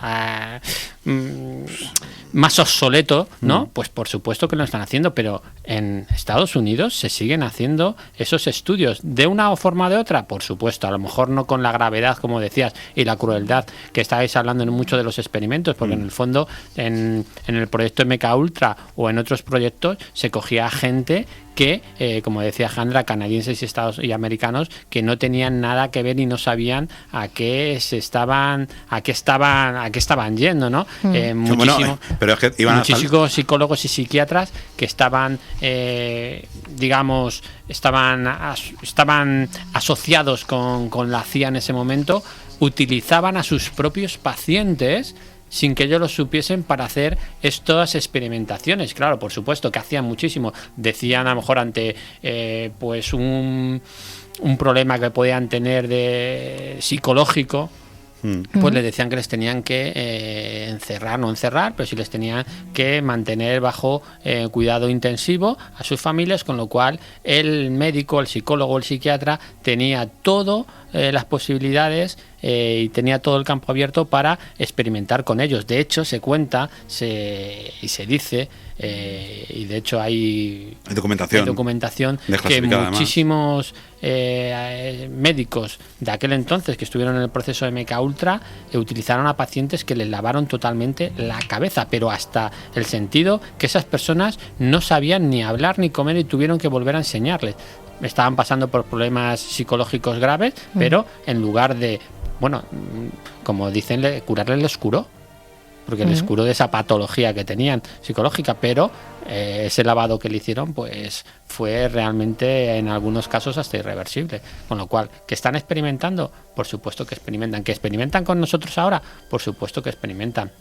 obsoleto, ¿no? Pues por supuesto que lo están haciendo, pero en Estados Unidos se siguen haciendo esos estudios de una forma o de otra, por supuesto, a lo mejor no con la gravedad, como decías, y la crueldad que estáis hablando en muchos de los experimentos, porque en el fondo en el proyecto MKUltra o en otros proyectos se cogía gente que, como decía Jandra, canadienses y americanos que no tenían nada que ver y no sabían a qué estaban yendo, ¿no? Pero es que iban muchísimos psicólogos y psiquiatras que estaban estaban asociados con la CIA en ese momento, utilizaban a sus propios pacientes sin que ellos lo supiesen para hacer estas experimentaciones. Claro, por supuesto que hacían muchísimo. Decían a lo mejor ante pues un problema que podían tener de psicológico, pues les decían que les tenían que no encerrar, pero sí les tenían que mantener bajo cuidado intensivo a sus familias, con lo cual el médico, el psicólogo, el psiquiatra tenía todo las posibilidades y tenía todo el campo abierto para experimentar con ellos. De hecho, se cuenta y se dice, y de hecho hay documentación que muchísimos médicos de aquel entonces que estuvieron en el proceso de MKUltra utilizaron a pacientes que les lavaron totalmente la cabeza, pero hasta el sentido que esas personas no sabían ni hablar ni comer y tuvieron que volver a enseñarles. Estaban pasando por problemas psicológicos graves, pero en lugar de, como dicen, curarles les curó, porque les curó de esa patología que tenían psicológica, pero ese lavado que le hicieron pues fue realmente en algunos casos hasta irreversible. Con lo cual, ¿que están experimentando? Por supuesto que experimentan. ¿Que experimentan con nosotros ahora? Por supuesto que experimentan.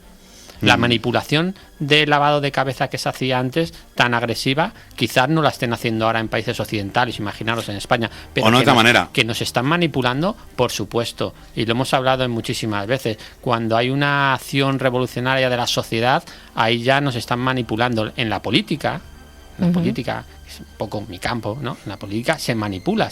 La manipulación de lavado de cabeza que se hacía antes, tan agresiva, quizás no la estén haciendo ahora en países occidentales, imaginaros en España, pero o no de otra manera. Que nos están manipulando, por supuesto, y lo hemos hablado en muchísimas veces. Cuando hay una acción revolucionaria de la sociedad, ahí ya nos están manipulando. En la política, es un poco mi campo, ¿no? En la política se manipula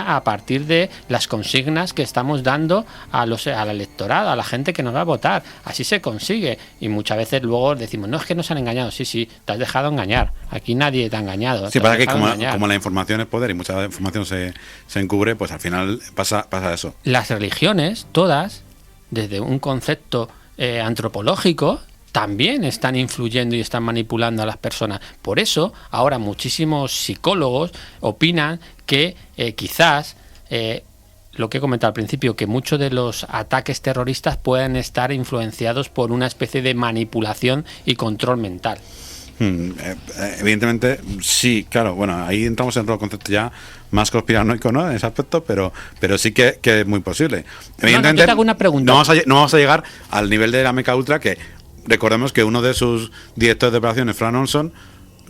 a partir de las consignas que estamos dando al electorado, a la gente que nos va a votar. Así se consigue, y muchas veces luego decimos, no, es que nos han engañado. Sí, te has dejado engañar, aquí nadie te ha engañado. Sí, pasa que como la información es poder y mucha información se encubre, pues al final pasa eso. Las religiones, todas, desde un concepto antropológico, también están influyendo y están manipulando a las personas. Por eso, ahora muchísimos psicólogos opinan que quizás, lo que he comentado al principio, que muchos de los ataques terroristas pueden estar influenciados por una especie de manipulación y control mental. Evidentemente, sí, claro. Bueno, ahí entramos en otro concepto ya más conspiranoico, ¿no? En ese aspecto, pero sí que es muy posible. Evidentemente, yo te hago una pregunta. No vamos a llegar al nivel de la MKUltra, que recordemos que uno de sus directores de operaciones, Frank Olson,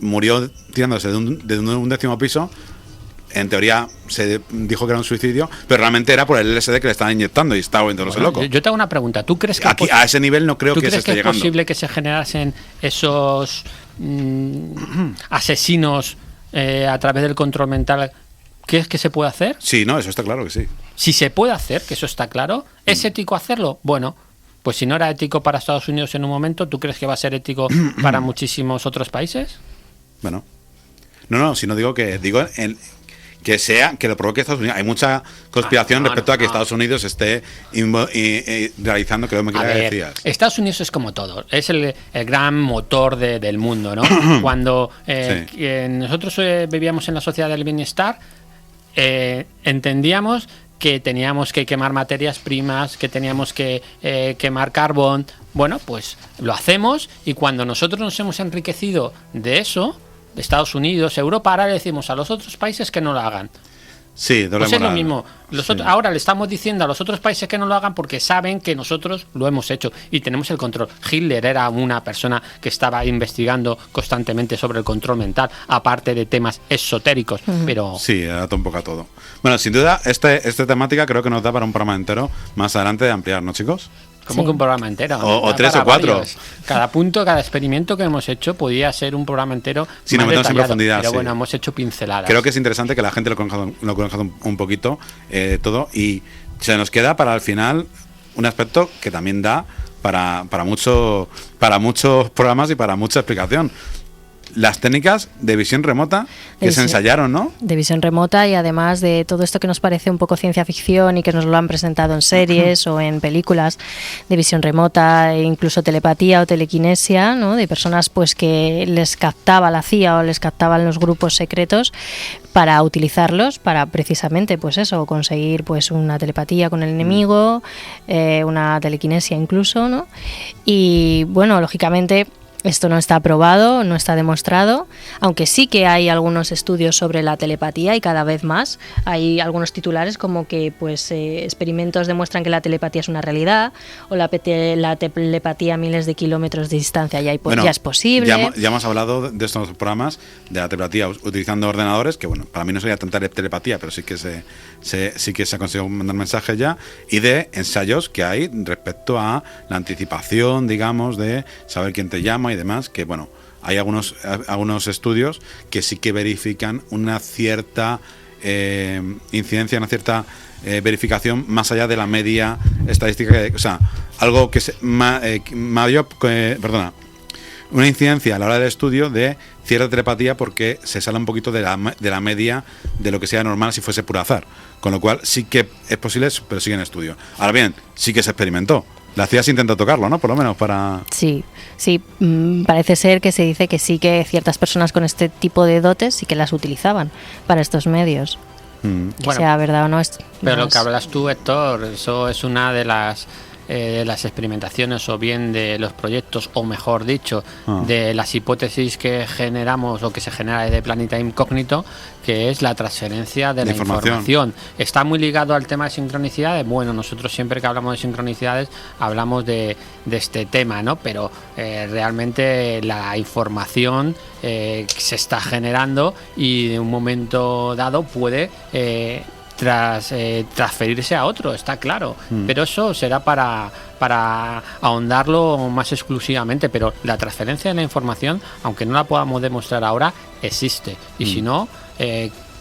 murió tirándose de un 10º piso. En teoría se dijo que era un suicidio, pero realmente era por el LSD que le estaban inyectando y estaba volviéndose loco. Yo te hago una pregunta. ¿Tú crees que aquí, a ese nivel no creo que se esté llegando? ¿Es posible que se generasen esos asesinos a través del control mental? ¿Crees que se puede hacer? Sí, no, eso está claro que sí. Si se puede hacer, que eso está claro, ¿es ético hacerlo? Bueno, pues si no era ético para Estados Unidos en un momento, ¿tú crees que va a ser ético para muchísimos otros países? Bueno, no, si no digo que lo provoque Estados Unidos. Hay mucha conspiración respecto a que Estados Unidos esté realizando, creo que decías. Estados Unidos es como todo, es el gran motor del mundo, ¿no? Cuando nosotros vivíamos en la sociedad del bienestar, entendíamos que teníamos que quemar materias primas, que teníamos que quemar carbón. Bueno, pues lo hacemos, y cuando nosotros nos hemos enriquecido de eso, de Estados Unidos, Europa, ahora le decimos a los otros países que no lo hagan. Sí, doble pues es moral. lo mismo. Ahora le estamos diciendo a los otros países que no lo hagan porque saben que nosotros lo hemos hecho y tenemos el control. Hitler era una persona que estaba investigando constantemente sobre el control mental, aparte de temas esotéricos, pero... Sí, adapta un poco a todo. Bueno, sin duda, esta temática creo que nos da para un programa entero más adelante de ampliar, ¿no, chicos? Como que un programa entero. O 3 o 4. Varios. Cada punto, cada experimento que hemos hecho podía ser un programa entero. Sí, no metemos en profundidad. Pero sí. bueno, hemos hecho pinceladas. Creo que es interesante que la gente lo conozca un poquito todo, y se nos queda para al final un aspecto que también da para muchos programas y para mucha explicación. Las técnicas de visión remota que se ensayaron, ¿no? De visión remota, y además de todo esto que nos parece un poco ciencia ficción y que nos lo han presentado en series o en películas, de visión remota, e incluso telepatía o telequinesia, ¿no? De personas pues que les captaba la CIA o les captaban los grupos secretos para utilizarlos para precisamente pues eso, conseguir pues una telepatía con el enemigo, una telequinesia incluso, ¿no? Y bueno, lógicamente esto no está probado, no está demostrado, aunque sí que hay algunos estudios sobre la telepatía y cada vez más. Hay algunos titulares como que pues experimentos demuestran que la telepatía es una realidad, o la telepatía a miles de kilómetros de distancia ya es posible. Ya hemos hablado de estos programas de la telepatía utilizando ordenadores, que bueno, para mí no sería tanta telepatía, pero sí que se ha conseguido mandar mensajes ya, y de ensayos que hay respecto a la anticipación, digamos, de saber quién te llama y demás, que bueno, hay algunos estudios que sí que verifican una cierta incidencia, una cierta verificación más allá de la media estadística, o sea, algo que una incidencia a la hora del estudio de cierta telepatía, porque se sale un poquito de la media de lo que sea normal si fuese puro azar, con lo cual sí que es posible, pero sigue en estudio. Ahora bien, sí que se experimentó. La CIA se intentó tocarlo, ¿no? Por lo menos para... Sí, parece ser que se dice que sí, que ciertas personas con este tipo de dotes sí que las utilizaban para estos medios. Que sea verdad o no. Pero lo que hablas tú, Héctor, eso es una de las experimentaciones, o bien de los proyectos, o mejor dicho, de las hipótesis que generamos o que se genera de Planeta Incógnito, que es la transferencia de la información. Está muy ligado al tema de sincronicidades. Bueno, nosotros siempre que hablamos de sincronicidades hablamos de este tema, ¿no? Pero realmente la información se está generando y de un momento dado puede... transferirse a otro, está claro, pero eso será para ahondarlo más exclusivamente, pero la transferencia de la información, aunque no la podamos demostrar ahora, existe, y si no,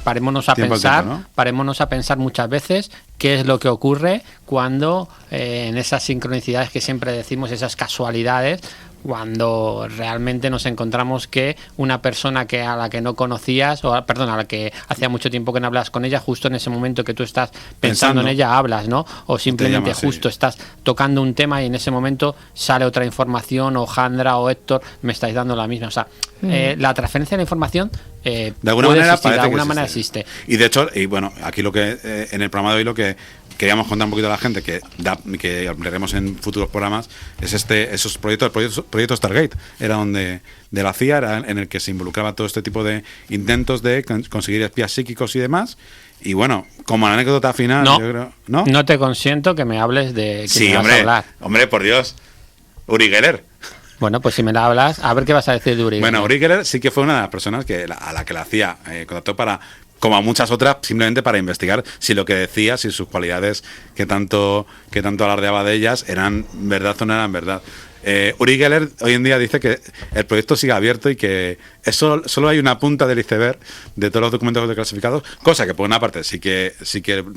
parémonos a pensar muchas veces qué es lo que ocurre cuando en esas sincronicidades que siempre decimos, esas casualidades, cuando realmente nos encontramos que una persona a la que no conocías, a la que hacía mucho tiempo que no hablas con ella, justo en ese momento que tú estás pensando en ella hablas, ¿no? O simplemente justo estás tocando un tema y en ese momento sale otra información, o Jandra o Héctor me estáis dando la misma. O sea, la transferencia de la información de alguna manera existe. Y de hecho, y bueno, aquí lo que en el programa de hoy lo que queríamos contar un poquito a la gente, que hablaremos en futuros programas, es esos proyectos Stargate, era donde de la CIA, era en el que se involucraba todo este tipo de intentos de conseguir espías psíquicos y demás. Y bueno, como anécdota final, yo creo, no te consiento que me hables de sí, me vas a hablar. Hombre, por Dios, Uri Geller. Bueno, pues si me la hablas, a ver qué vas a decir de Uri Geller. Bueno, Uri Geller sí que fue una de las personas a la que la CIA contactó para, como a muchas otras, simplemente para investigar si lo que decía, si sus cualidades que tanto alardeaba de ellas eran verdad o no eran verdad. Uri Geller hoy en día dice que el proyecto sigue abierto y que solo hay una punta del iceberg de todos los documentos desclasificados, cosa que por una parte sí que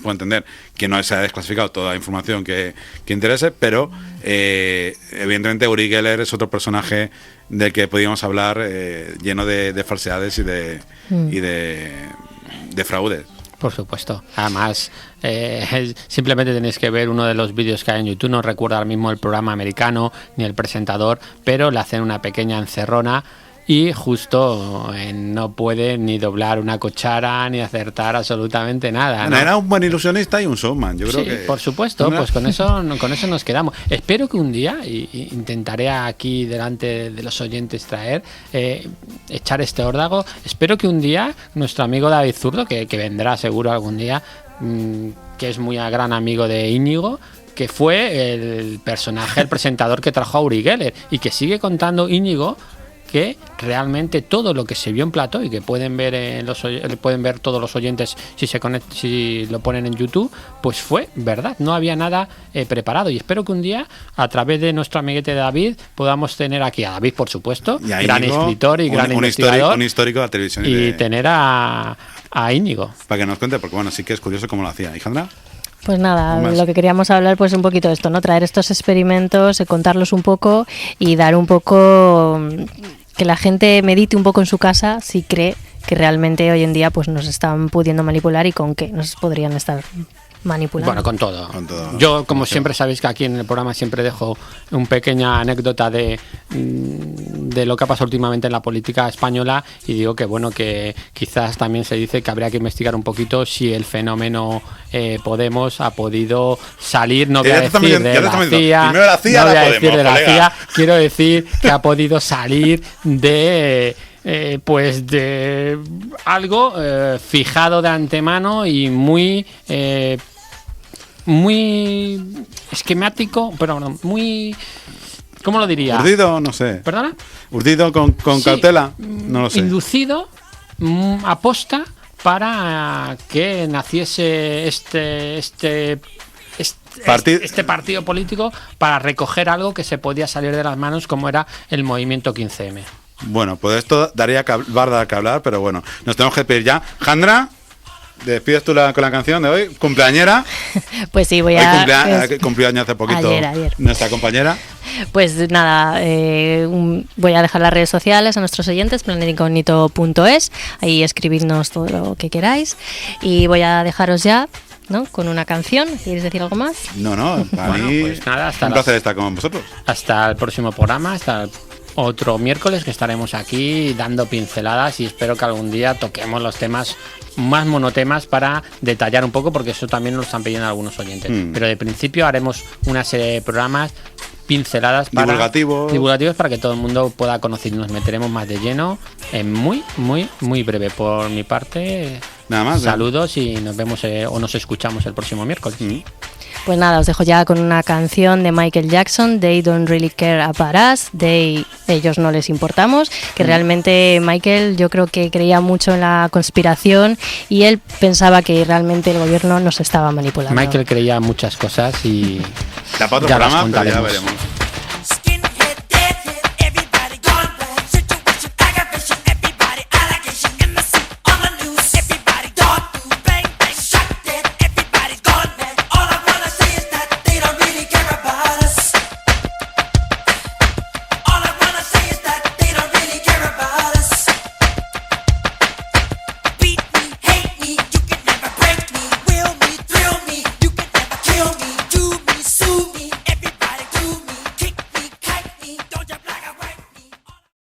puedo entender que no se ha desclasificado toda la información que interese, pero evidentemente Uri Geller es otro personaje del que podíamos hablar, lleno de falsedades y de fraudes. Por supuesto. Además, simplemente tenéis que ver uno de los vídeos que hay en YouTube. No recuerdo ahora mismo el programa americano ni el presentador, pero le hacen una pequeña encerrona y justo no puede ni doblar una cuchara ni acertar absolutamente nada. Bueno, ¿no? era un buen ilusionista y un showman, yo creo Sí, que... por supuesto, pues con eso nos quedamos. Espero que un día, y intentaré aquí delante de los oyentes traer, echar este órdago, espero que un día nuestro amigo David Zurdo, que vendrá seguro algún día, que es muy gran amigo de Íñigo, que fue el personaje, el presentador que trajo a Uri Geller, y que sigue contando Íñigo que realmente todo lo que se vio en plató y que pueden ver pueden ver todos los oyentes si lo ponen en YouTube, pues fue verdad, no había nada preparado. Y espero que un día, a través de nuestro amiguete David, podamos tener aquí a David, por supuesto, y a gran Íñigo, escritor y gran investigador, un histórico de la televisión, y tener a Íñigo para que nos cuente, porque bueno, sí que es curioso cómo lo hacía. Alejandra. Pues nada, lo que queríamos hablar pues un poquito de esto, ¿no? Traer estos experimentos, contarlos un poco y dar un poco, que la gente medite un poco en su casa si cree que realmente hoy en día pues nos están pudiendo manipular y con qué nos podrían estar manipulando. Bueno, con todo. Yo, como siempre sabéis que aquí en el programa siempre dejo una pequeña anécdota de lo que ha pasado últimamente en la política española, y digo que bueno, que quizás también se dice que habría que investigar un poquito si el fenómeno Podemos ha podido salir, no voy a decir de la CIA, quiero decir que ha podido salir de de algo fijado de antemano y muy esquemático, pero no, muy, ¿cómo lo diría? Urdido, no sé. ¿Perdona? Urdido con sí, cautela, no lo sé. Inducido, aposta para que naciese este partido político, para recoger algo que se podía salir de las manos, como era el movimiento 15M. Bueno, pues esto daría que hablar, pero bueno, nos tenemos que pedir ya. Jandra, ¿despides tú con la canción de hoy? ¿Cumpleañera? Pues sí, voy a... Cumplió años hace poquito ayer. Nuestra compañera. Pues nada, voy a dejar las redes sociales a nuestros oyentes, planetincógnito.es, ahí escribidnos todo lo que queráis, y voy a dejaros ya, ¿no?, con una canción. ¿Quieres decir algo más? No, para mí pues nada, hasta un placer estar con vosotros. Hasta el próximo programa, hasta otro miércoles, que estaremos aquí dando pinceladas, y espero que algún día toquemos los temas más monotemas para detallar un poco, porque eso también nos están pidiendo algunos oyentes. Pero de principio haremos una serie de programas pinceladas divulgativos para que todo el mundo pueda conocer, y nos meteremos más de lleno en muy breve. Por mi parte, nada más. Saludos y nos vemos o nos escuchamos el próximo miércoles. Pues nada, os dejo ya con una canción de Michael Jackson, They Don't Really Care About Us, ellos no les importamos, que realmente Michael, yo creo que creía mucho en la conspiración y él pensaba que realmente el gobierno nos estaba manipulando. Michael creía muchas cosas y ya para otro programa, pero ya veremos.